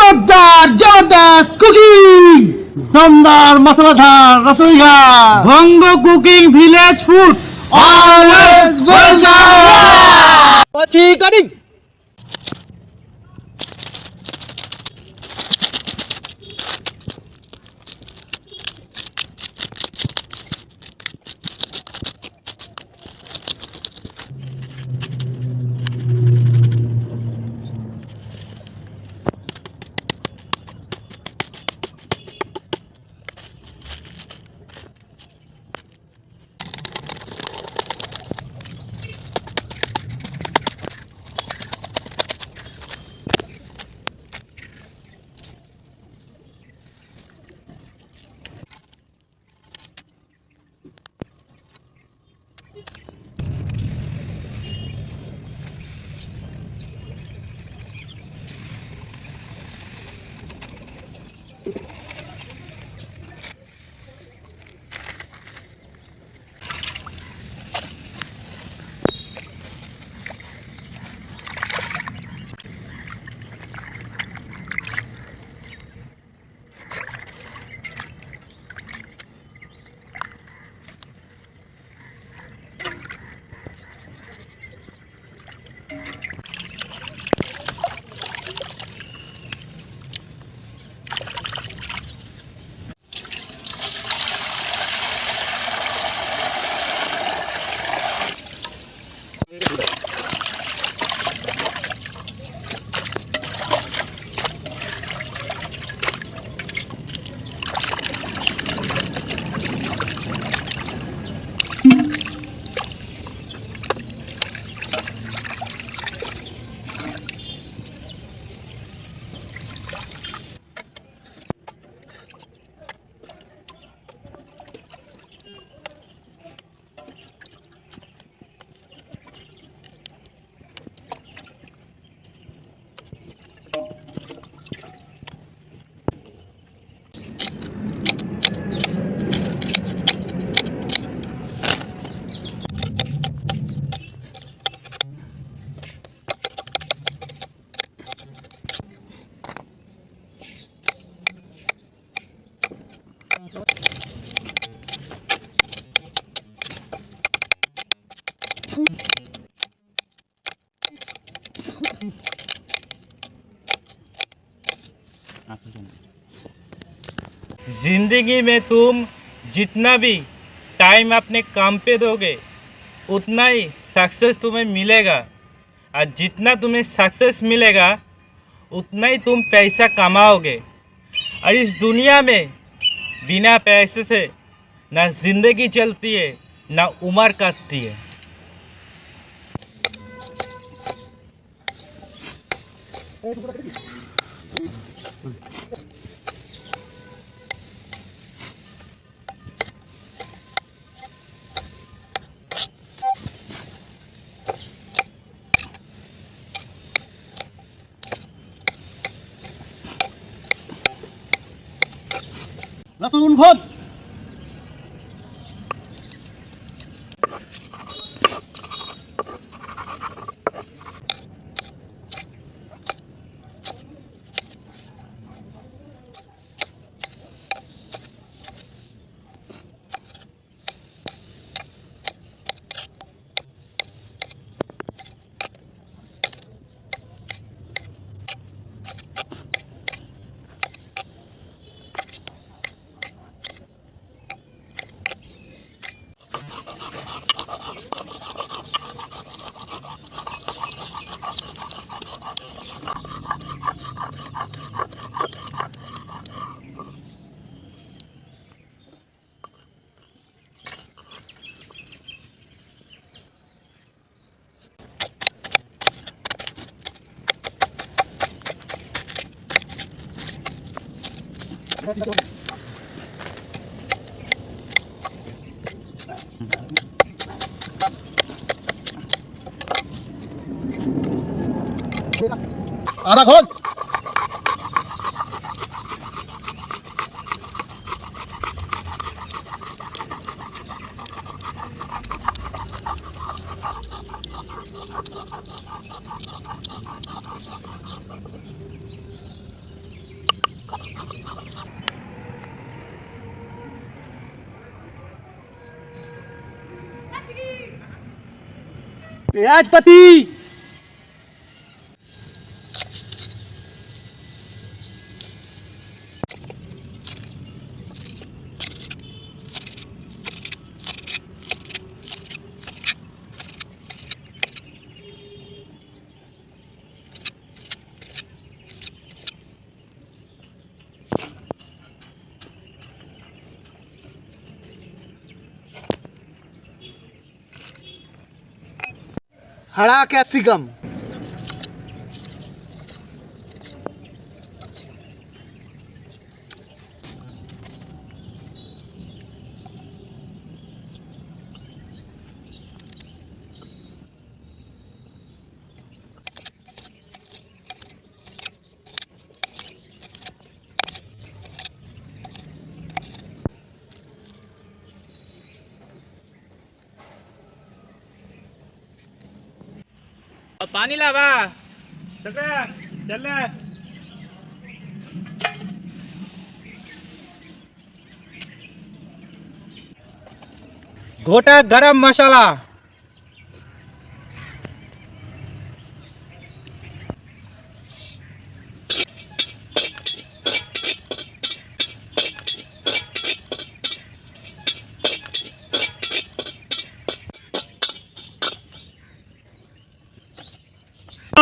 जोरदार जबरदस्त कुकिंग दमदार मसालादार रसोई घर Banga cooking village food always welcome પછી কাটিং जिंदगी में तुम जितना भी टाइम अपने काम पे दोगे उतना ही सक्सेस तुम्हें मिलेगा और जितना तुम्हें सक्सेस मिलेगा उतना ही तुम पैसा कमाओगे। और इस दुनिया में बिना पैसे से ना ज़िंदगी चलती है ना उम्र कटती है। लहसुन भून आधा खोल प्याज पत्ती, हरा कैप्सिकम, और पानी लावा चल गोटा गरम मसाला,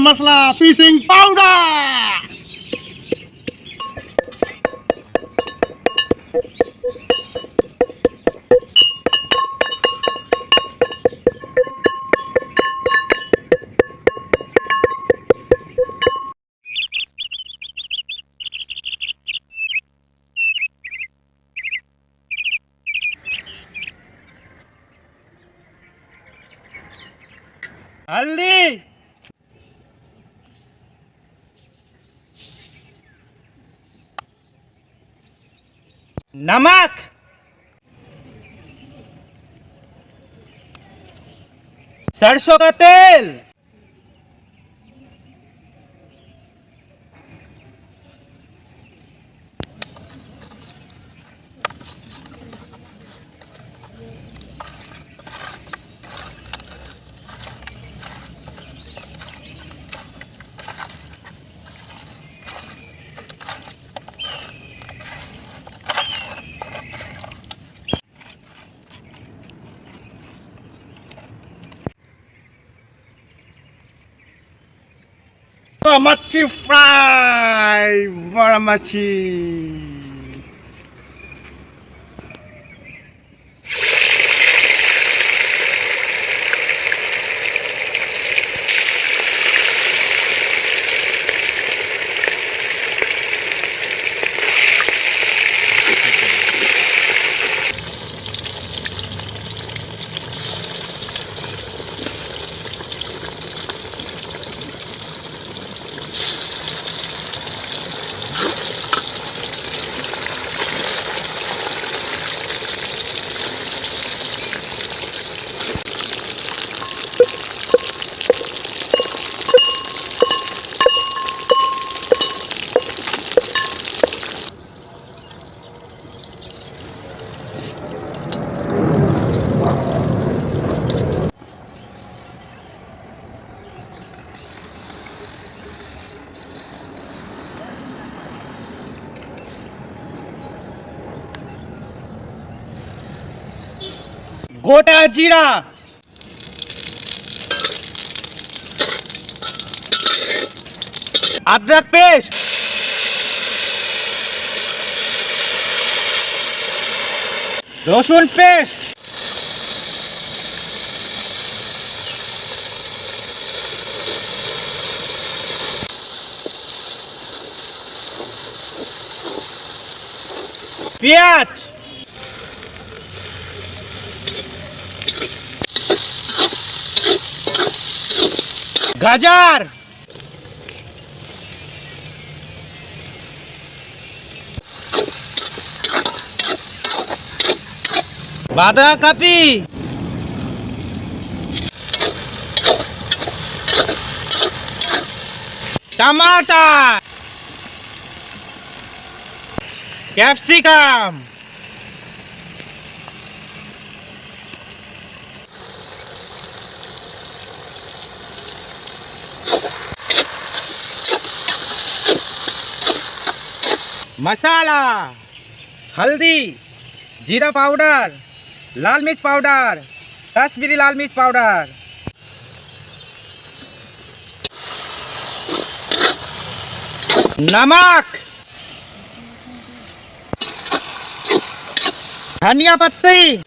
मसला पीसिंग पाउडर, हल्दी, नमक, सरसों का तेल, मच्छी फ्राई, बड़ा मच्छी, गोटा जीरा, अदरक पेस्ट, लहसुन पेस्ट, प्याज, गाजर, बांधा कपी, टमाटर, कैप्सिकम, मसाला, हल्दी, जीरा पाउडर, लाल मिर्च पाउडर, कश्मीरी लाल मिर्च पाउडर, नमक, धनिया पत्ती,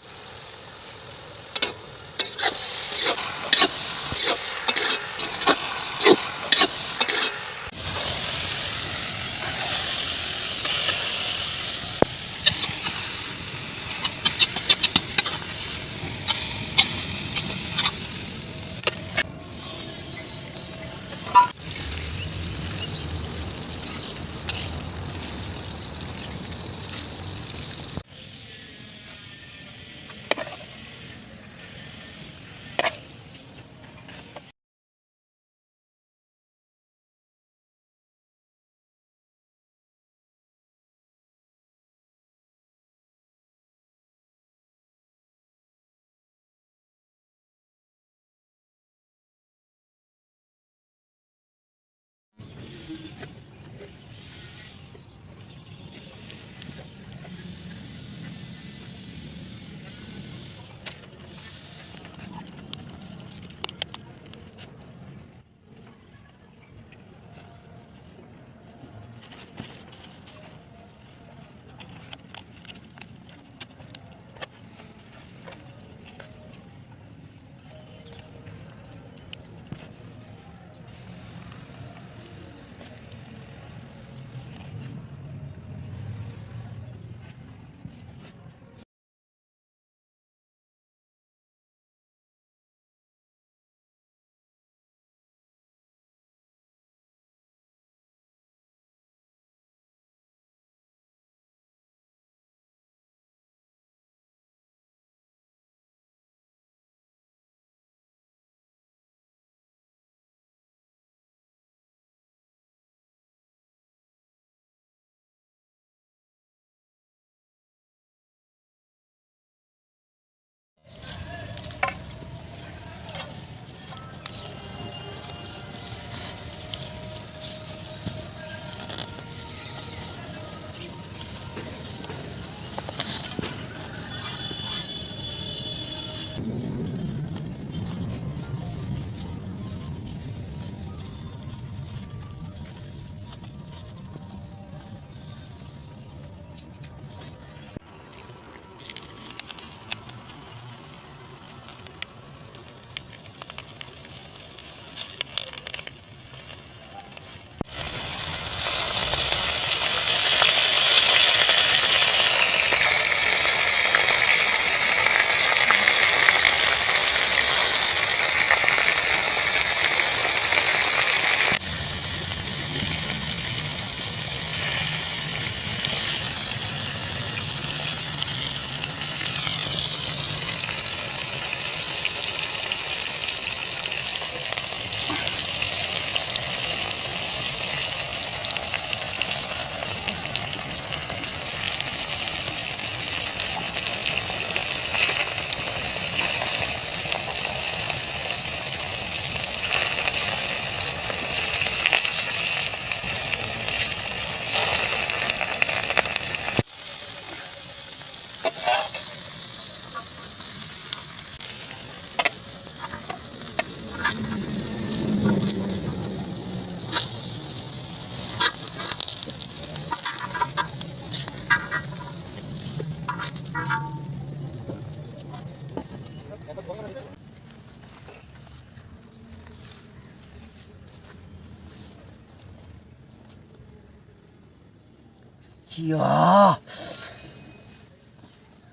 या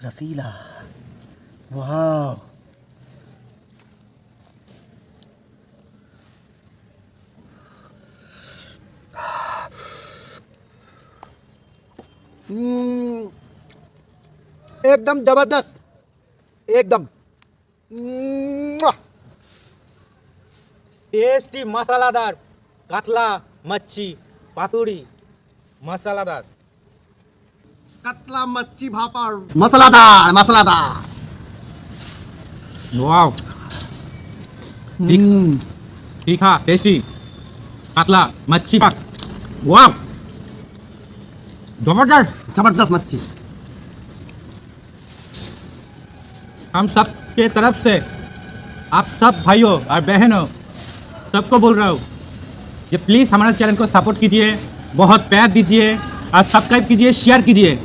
रसीला, वाह। एकदम जबरदस्त, एकदम टेस्टी मसालादार कातला मच्छी पातुड़ी मसालादार कतला मच्छी भापड़ मसालादार मसालादार। वाव तीखा टेस्टी कातला मच्छी पात वाव जबरदस्त जबरदस्त मच्छी। हम सब के तरफ से आप सब भाइयों और बहनों सबको बोल रहा हूँ कि प्लीज़ हमारे चैनल को सपोर्ट कीजिए, बहुत प्यार दीजिए और सब्सक्राइब कीजिए, शेयर कीजिए।